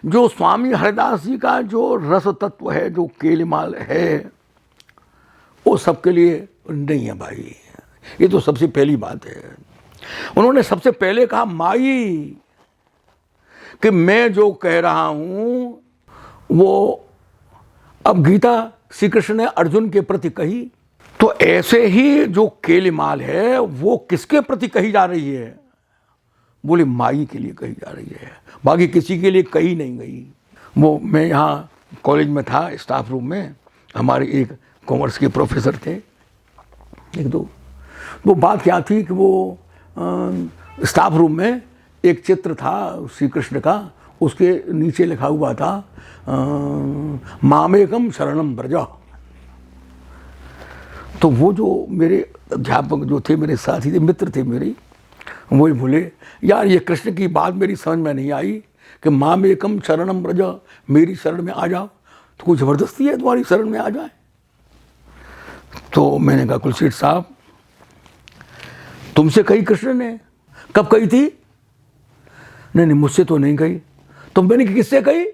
जो स्वामी हरिदास जी का जो रस तत्व है, जो केलिमाल है, वो सबके लिए नहीं है भाई। ये तो सबसे पहली बात है। उन्होंने सबसे पहले कहा माई, कि मैं जो कह रहा हूं वो अब गीता श्री कृष्ण ने अर्जुन के प्रति कही, तो ऐसे ही जो केलिमाल है वो किसके प्रति कही जा रही है? बोले माई के लिए कही जा रही है, बाकी किसी के लिए कही नहीं गई। वो मैं यहाँ कॉलेज में था, स्टाफ रूम में, हमारे एक कॉमर्स के प्रोफेसर थे, एक दो। वो बात क्या थी कि वो स्टाफ रूम में एक चित्र था श्री कृष्ण का, उसके नीचे लिखा हुआ था मामेकम शरणम ब्रज। तो वो जो मेरे अध्यापक जो थे, मेरे साथी थे, मित्र थे मेरे, वो बोले यार ये कृष्ण की बात मेरी समझ में नहीं आई कि मामेकम शरणम ब्रज, मेरी शरण में आ जाओ। तो कोई ज़बरदस्ती है तुम्हारी शरण में आ जाए? तो मैंने कहा कुलशेठ साहब, तुमसे कही कृष्ण ने? कब कही थी? नहीं नहीं, मुझसे तो नहीं कही। तो मैंने किससे कही?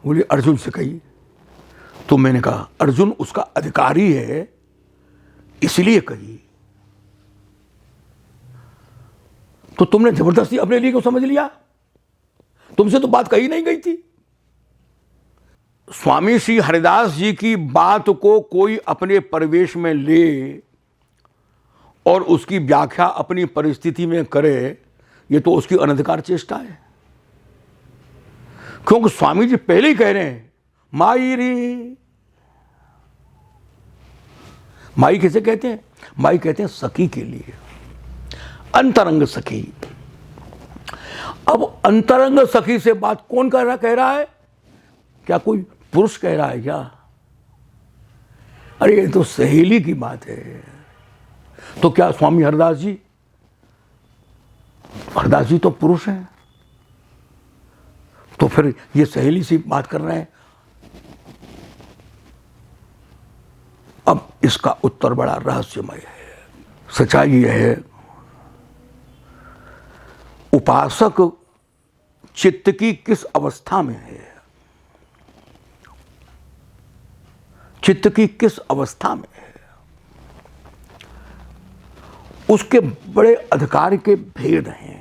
बोली अर्जुन से कही। तो मैंने कहा अर्जुन उसका अधिकारी है इसलिए कही। तो तुमने जबरदस्ती अपने लिए क्यों समझ लिया? तुमसे तो बात कही नहीं गई थी। स्वामी श्री हरिदास जी की बात को कोई अपने परिवेश में ले और उसकी व्याख्या अपनी परिस्थिति में करे, ये तो उसकी अनधिकार चेष्टा है। क्योंकि स्वामी जी पहले ही कह रहे हैं माई री। माई किसे कहते हैं? माई कहते हैं सखी के लिए, अंतरंग सखी। अब अंतरंग सखी से बात कौन कह रहा है? क्या कोई पुरुष कह रहा है क्या? अरे ये तो सहेली की बात है। तो क्या स्वामी हरिदास जी तो पुरुष हैं, तो फिर ये सहेली से बात कर रहे हैं। अब इसका उत्तर बड़ा रहस्यमय है। सच्चाई यह है, उपासक चित्त की किस अवस्था में है, चित्त की किस अवस्था में है, उसके बड़े अधिकार के भेद हैं।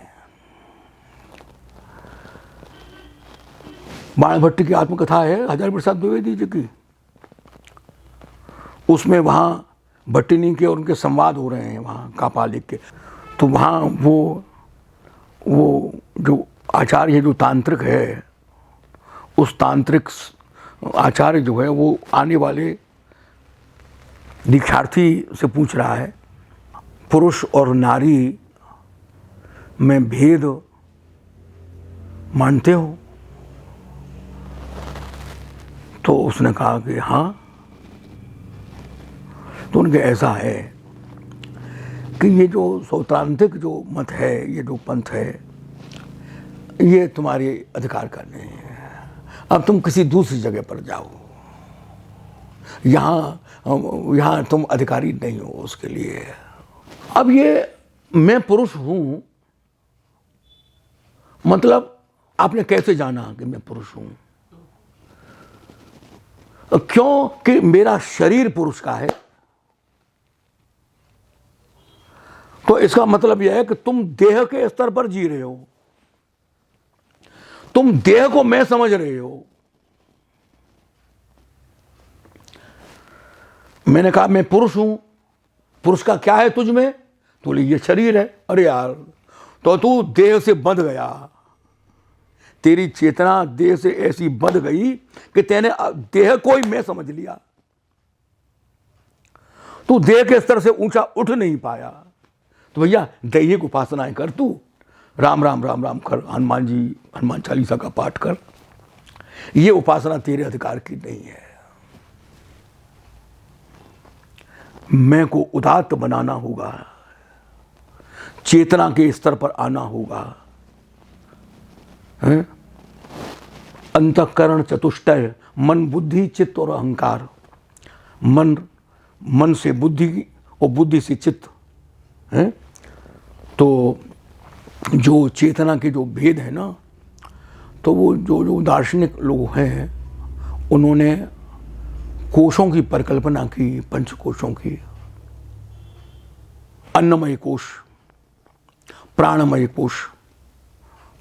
बाणभट्ट की आत्मकथा है हजारी प्रसाद द्विवेदी जी की, उसमें वहां भट्टिनी के और उनके संवाद हो रहे हैं वहां कापालिक के। तो वहां वो जो आचार्य है, जो तांत्रिक है, उस तांत्रिक आचार्य जो है वो आने वाले दीक्षार्थी से पूछ रहा है पुरुष और नारी में भेद मानते हो? तो उसने कहा कि हाँ। तो उनके ऐसा है कि ये जो सौत्रांतिक जो मत है, ये जो पंथ है, ये तुम्हारे अधिकार का नहीं है। अब तुम किसी दूसरी जगह पर जाओ, यहाँ तुम अधिकारी नहीं हो उसके लिए। अब ये मैं पुरुष हूं, मतलब आपने कैसे जाना कि मैं पुरुष हूं? क्योंकि मेरा शरीर पुरुष का है। तो इसका मतलब यह है कि तुम देह के स्तर पर जी रहे हो, तुम देह को मैं समझ रहे हो। मैंने कहा मैं पुरुष हूं, पुरुष का क्या है तुझ में? तो बोले ये शरीर है। अरे यार, तो तू देह से बंध गया, तेरी चेतना देह से ऐसी बंध गई कि तेने देह को ही मैं समझ लिया। तू देह के स्तर से ऊंचा उठ नहीं पाया। तो भैया दैहिक उपासनाएं कर, तू राम राम राम राम कर, हनुमान चालीसा का पाठ कर। ये उपासना तेरे अधिकार की नहीं है। मैं को उदात्त बनाना होगा, चेतना के स्तर पर आना होगा। अंतःकरण चतुष्टय, मन बुद्धि चित्त और अहंकार। मन से बुद्धि और बुद्धि से चित्त है। तो जो चेतना के जो भेद है ना, तो तो वो जो दार्शनिक लोग हैं उन्होंने कोशों की परिकल्पना की, पंचकोशों की। अन्नमय कोश, प्राणमय कोश,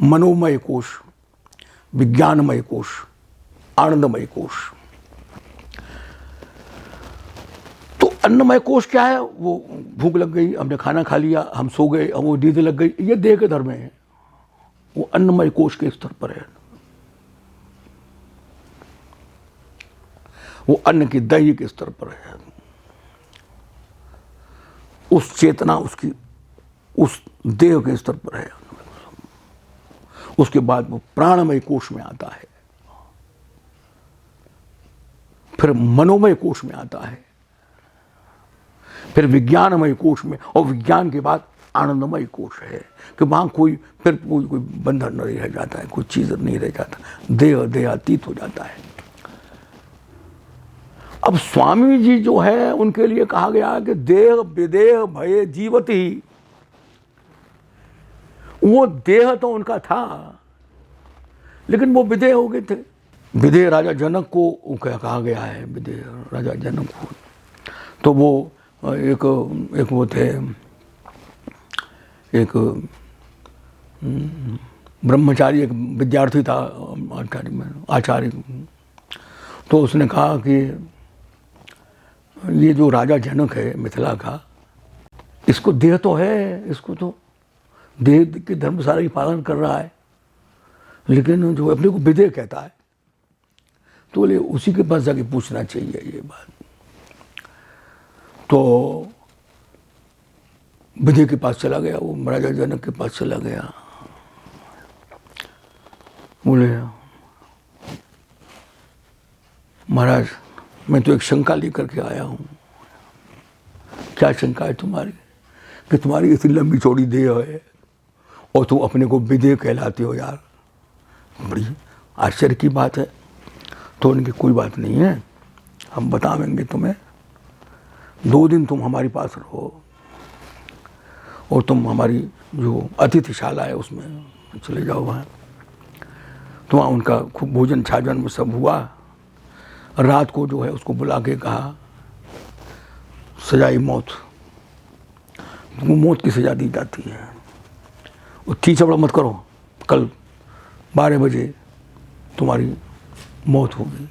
मनोमय कोश, विज्ञानमय कोश, आनंदमय कोश। तो अन्नमय कोश क्या है? वो भूख लग गई, हमने खाना खा लिया, हम सो गए, हम वो नींद लग गई, ये देह के धर्म है। वो अन्नमय कोश के स्तर पर है। वो अन्न की दही के स्तर पर है। उस चेतना उसकी उस देह के स्तर पर है। उसके बाद वो प्राणमय कोश में आता है, फिर मनोमय कोश में आता है, फिर विज्ञानमय कोश में, और विज्ञान के बाद आनंदमय कोश है कि वहां कोई बंधन नहीं रह जाता है, कोई चीज नहीं रह जाता, देहातीत हो जाता है। अब स्वामी जी जो है उनके लिए कहा गया कि देह विदेह भय जीवत ही। वो देह तो उनका था, लेकिन वो विदेह हो गए थे। विदेह राजा जनक को कहा गया है, विदेह राजा जनक को। तो वो एक वो थे, एक ब्रह्मचारी, एक विद्यार्थी था आचार्य। तो उसने कहा कि ये जो राजा जनक है मिथिला का, इसको देह तो है, इसको तो देह के धर्मशाला ही पालन कर रहा है, लेकिन जो अपने को विदेह कहता है, तो बोले उसी के पास जाके पूछना चाहिए ये बात। तो विदेह के पास चला गया, वो राजा जनक के पास चला गया। बोले महाराज, मैं तो एक शंका लेकर के आया हूं। क्या शंका है तुम्हारी? कि तुम्हारी इतनी लंबी चौड़ी देह है और तुम अपने को विदेह कहलाते हो यार, बड़ी आश्चर्य की बात है। तो उनकी कोई बात नहीं है, हम बताएंगे तुम्हें। 2 दिन तुम हमारे पास रहो और तुम हमारी जो अतिथिशाला है उसमें चले जाओ। वहाँ तो वहाँ उनका खूब भोजन छाजन में सब हुआ। रात को जो है उसको बुला के कहा सजाई मौत, तुमको मौत की सजा दी जाती है, वो चीचबड़ा मत करो, कल 12 बजे तुम्हारी मौत होगी।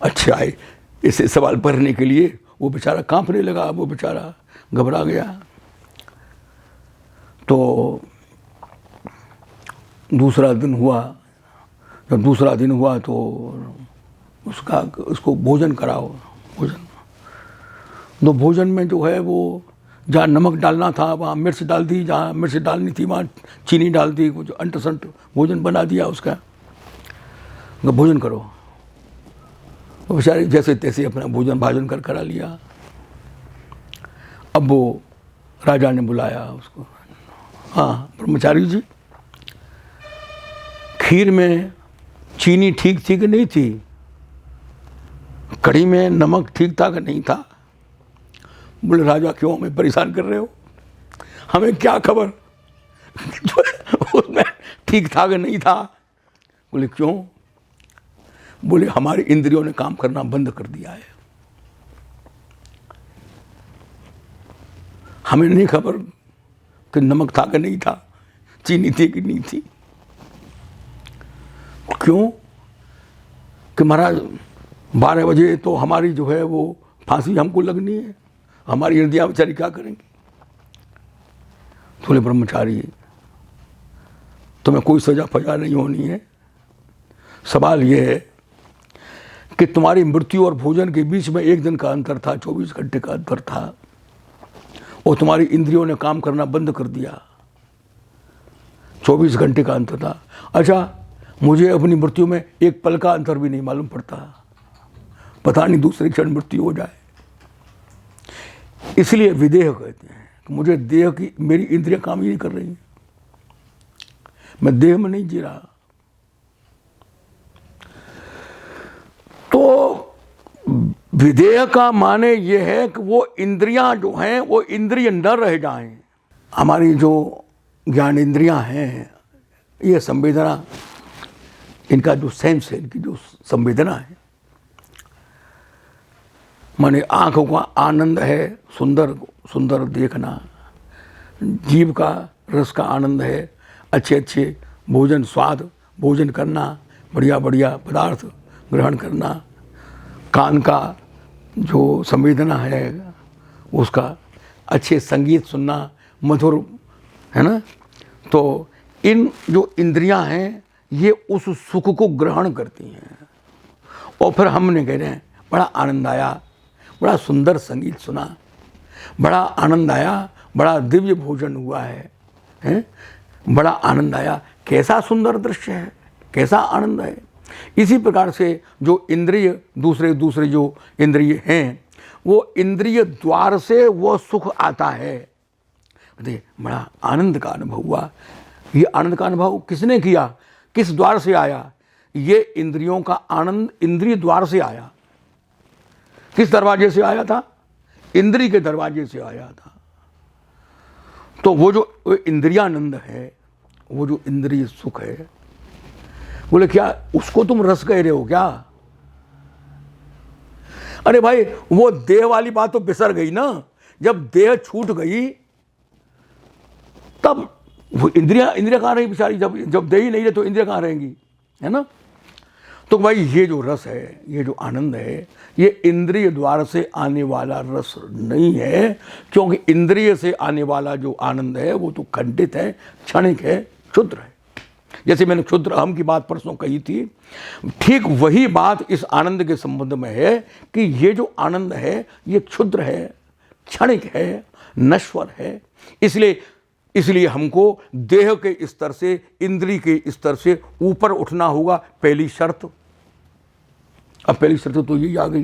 अच्छे आए इसे सवाल भरने के लिए, वो बेचारा कांपने लगा, वो बेचारा घबरा गया। तो दूसरा दिन हुआ, जब दूसरा दिन हुआ तो उसको भोजन कराओ। भोजन, तो भोजन में जो है वो जहाँ नमक डालना था वहाँ मिर्च डाल दी, जहाँ मिर्च डालनी थी वहाँ चीनी डाल दी, कुछ अंट संट भोजन बना दिया उसका। भोजन करो। वो बेचारे जैसे तैसे अपना भोजन भाजन कर करा लिया। अब वो राजा ने बुलाया उसको, हाँ ब्रह्मचारी जी, खीर में चीनी ठीक थी कि नहीं थी? कढ़ी में नमक ठीक था कि नहीं था? बोले राजा क्यों हमें परेशान कर रहे हो, हमें क्या खबर उसमें ठीक था कि नहीं था? बोले क्यों? बोले हमारी इंद्रियों ने काम करना बंद कर दिया है, हमें नहीं खबर कि नमक था कि नहीं था, चीनी थी कि नहीं थी। क्यों? कि महाराज 12 बजे तो हमारी जो है वो फांसी हमको लगनी है, हमारी इंद्रियां बेचारी क्या करेंगी? बोले ब्रह्मचारी तुम्हें कोई सजा फजा नहीं होनी है, सवाल ये है कि तुम्हारी मृत्यु और भोजन के बीच में 1 दिन का अंतर था, 24 घंटे का अंतर था, और तुम्हारी इंद्रियों ने काम करना बंद कर दिया। 24 घंटे का अंतर था। अच्छा, मुझे अपनी मृत्यु में 1 पल का अंतर भी नहीं मालूम पड़ता, पता नहीं दूसरे क्षण मृत्यु हो जाए। इसलिए विदेह कहते हैं कि मुझे देह की, मेरी इंद्रियां काम ही नहीं कर रही, मैं देह में नहीं जी रहा। तो विदेह का माने ये है कि वो इंद्रियां जो हैं वो इंद्रिय न रह जाएं। हमारी जो ज्ञान इंद्रियां हैं, ये संवेदना, इनका जो सेंस है, इनकी जो संवेदना है, माने आँखों का आनंद है सुंदर सुंदर देखना, जीभ का रस का आनंद है अच्छे अच्छे भोजन, स्वाद भोजन करना, बढ़िया बढ़िया पदार्थ ग्रहण करना, कान का जो संवेदना है उसका अच्छे संगीत सुनना, मधुर, है ना। तो इन जो इंद्रियां हैं ये उस सुख को ग्रहण करती हैं। और फिर हमने कह रहे हैं बड़ा आनंद आया, बड़ा सुंदर संगीत सुना, बड़ा आनंद आया, बड़ा दिव्य भोजन हुआ है? बड़ा आनंद आया, कैसा सुंदर दृश्य है, कैसा आनंद है। इसी प्रकार से जो इंद्रिय दूसरे दूसरे जो इंद्रिय हैं वो इंद्रिय द्वार से वो सुख आता है। देखिए बड़ा आनंद का अनुभव हुआ। ये आनंद का अनुभव किसने किया, किस द्वार से आया? ये इंद्रियों का आनंद इंद्रिय द्वार से आया। किस दरवाजे से आया था? इंद्रिय के दरवाजे से आया था। तो वो जो इंद्रियानंद है, वो जो इंद्रिय सुख है, बोले क्या उसको तुम रस कह रहे हो क्या? अरे भाई वो देह वाली बात तो बिसर गई ना। जब देह छूट गई तब वो इंद्रिया कहाँ रही बेचारी? जब देह ही नहीं रहे तो इंद्रिया कहाँ रहेंगी, है ना। तो भाई ये जो रस है, ये जो आनंद है, ये इंद्रिय द्वार से आने वाला रस नहीं है, क्योंकि इंद्रिय से आने वाला जो आनंद है वो तो खंडित है, क्षणिक है, क्षुद्र है। जैसे मैंने क्षुद्र अहम की बात परसों कही थी, ठीक वही बात इस आनंद के संबंध में है कि ये जो आनंद है ये क्षुद्र है, क्षणिक है, नश्वर है। इसलिए हमको देह के स्तर से, इंद्रिय के स्तर से ऊपर उठना होगा। पहली शर्त, अब पहली शर्त तो यही आ गई,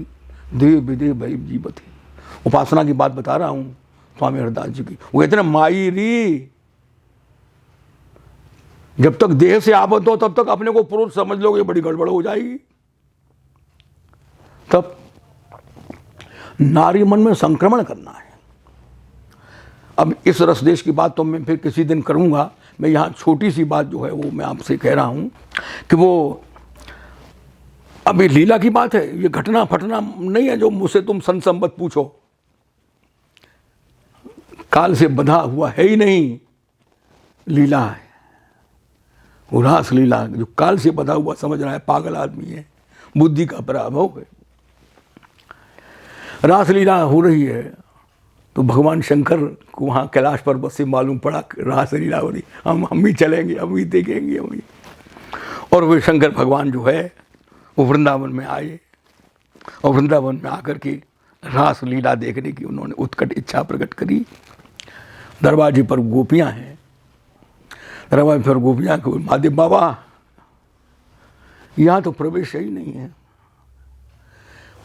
देह विदेह भय जीवति। उपासना की बात बता रहा हूं स्वामी हरदास जी की। वो कहते ना माई री, जब तक देह से आबद्ध हो तब तक अपने को पुरुष समझ लोगे, बड़ी गड़बड़ हो जाएगी। तब नारी मन में संक्रमण करना है। अब इस रस देश की बात तो मैं फिर किसी दिन करूंगा। मैं यहाँ छोटी सी बात जो है वो मैं आपसे कह रहा हूं कि वो अभी लीला की बात है, ये घटना फटना नहीं है जो मुझसे तुम संसंबत पूछो। काल से बंधा हुआ है ही नहीं, लीला है वो, रास लीला। जो काल से बंधा हुआ समझ रहा है पागल आदमी है, बुद्धि का पराभव है। रास लीला हो रही है तो भगवान शंकर को वहाँ कैलाश पर्वत से मालूम पड़ा रास लीला हो रही, हम भी चलेंगे, हम भी देखेंगे, हम भी। और वे शंकर भगवान जो है वो वृंदावन में आए और वृंदावन में आकर के रास लीला देखने की उन्होंने उत्कट इच्छा प्रकट करी। दरवाजे पर गोपियाँ हैं, दरवाजे पर गोपियाँ को, महादेव बाबा यहाँ तो प्रवेश ही नहीं है,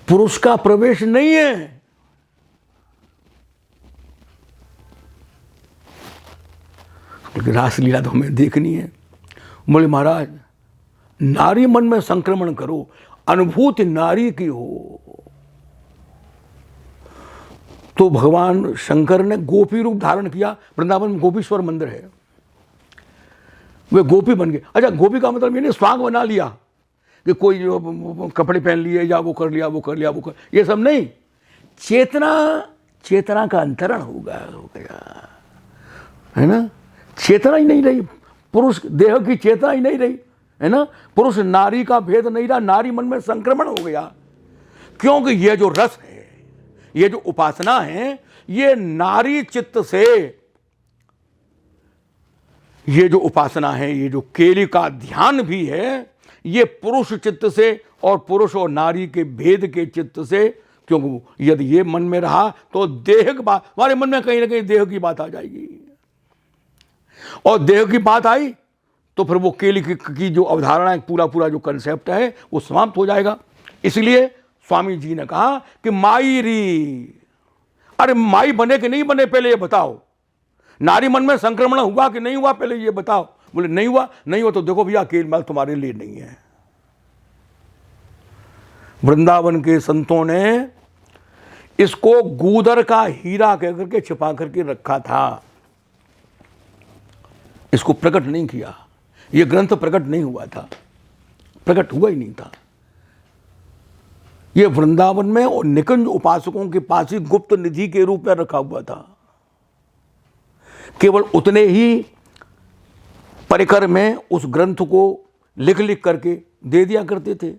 पुरुष का प्रवेश नहीं है। रासलीला तो हमें देखनी है। बोले महाराज नारी मन में संक्रमण करो, अनुभूति नारी की हो। तो भगवान शंकर ने गोपी रूप धारण किया। वृंदावन में गोपीश्वर मंदिर है, वे गोपी बन गए। अच्छा, गोपी का मतलब ये नहीं स्वांग बना लिया कि कोई जो कपड़े पहन लिए या वो कर लिया, वो कर लिया, वो कर, ये सब नहीं। चेतना का अंतरण हो गया, है ना। चेतना ही नहीं रही, पुरुष देह की चेतना ही नहीं रही, है ना। पुरुष नारी का भेद नहीं रहा, नारी मन में संक्रमण हो गया। क्योंकि ये जो रस है, ये जो उपासना है, ये नारी चित्त से, ये जो उपासना है, ये जो केली का ध्यान भी है, ये पुरुष चित्त से और पुरुष और नारी के भेद के चित्त से। क्योंकि यदि ये मन में रहा तो देह की बात, हमारे मन में कहीं ना कहीं देह की बात आ जाएगी, और देह की बात आई तो फिर वो केली की जो अवधारणा है, पूरा जो कंसेप्ट है वो समाप्त हो जाएगा। इसलिए स्वामी जी ने कहा कि माई री, अरे माई बने कि नहीं बने पहले ये बताओ। नारी मन में संक्रमण हुआ कि नहीं हुआ पहले ये बताओ। बोले नहीं हुआ तो देखो भैया केल माल तुम्हारे लिए नहीं है। वृंदावन के संतों ने इसको गूदर का हीरा कहकर के छिपा करके रखा था, इसको प्रकट नहीं किया। ये ग्रंथ प्रकट नहीं हुआ था, प्रकट हुआ ही नहीं था। ये वृंदावन में और निकुंज उपासकों के पास ही गुप्त निधि के रूप में रखा हुआ था। केवल उतने ही परिकर में उस ग्रंथ को लिख लिख करके दे दिया करते थे।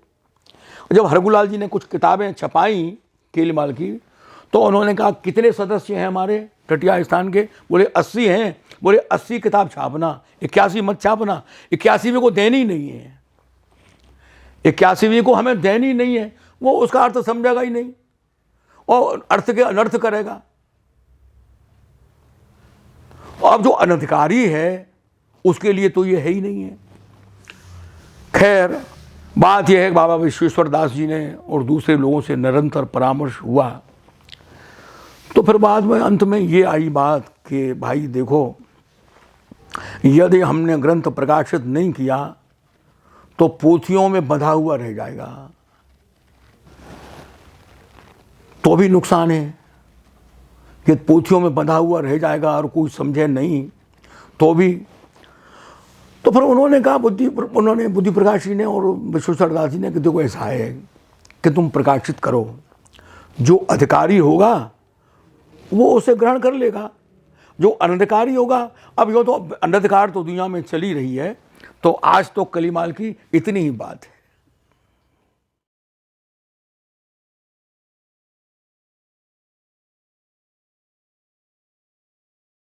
जब हरगुलाल जी ने कुछ किताबें छपाई केलीमाल की, तो उन्होंने कहा कितने सदस्य हैं हमारे टटिया स्थान के? बोले 80 हैं। बोले 80 किताब छापना, 81 मत छापना, 81वीं को देनी नहीं है, 81वीं को हमें देनी नहीं है। वो उसका अर्थ समझेगा ही नहीं और अर्थ के अनर्थ करेगा। और अब जो अनधिकारी है उसके लिए तो ये है ही नहीं है। खैर, बात यह है कि बाबा विश्वेश्वर दास जी ने और दूसरे लोगों से निरंतर परामर्श हुआ, तो फिर बाद में अंत में ये आई बात कि भाई देखो, यदि हमने ग्रंथ प्रकाशित नहीं किया तो पोथियों में बंधा हुआ रह जाएगा, तो भी नुकसान है। कि पोथियों में बंधा हुआ रह जाएगा और कोई समझे नहीं तो भी। तो फिर उन्होंने कहा, बुद्धि प्रकाश जी ने और विश्वेश्वर दास जी ने कि देखो ऐसा है कि तुम प्रकाशित करो, जो अधिकारी होगा वो उसे ग्रहण कर लेगा, जो अनधिकारी होगा। अब यो तो अनधिकार तो दुनिया में चली रही है, तो आज तो कलीमाल की इतनी ही बात है।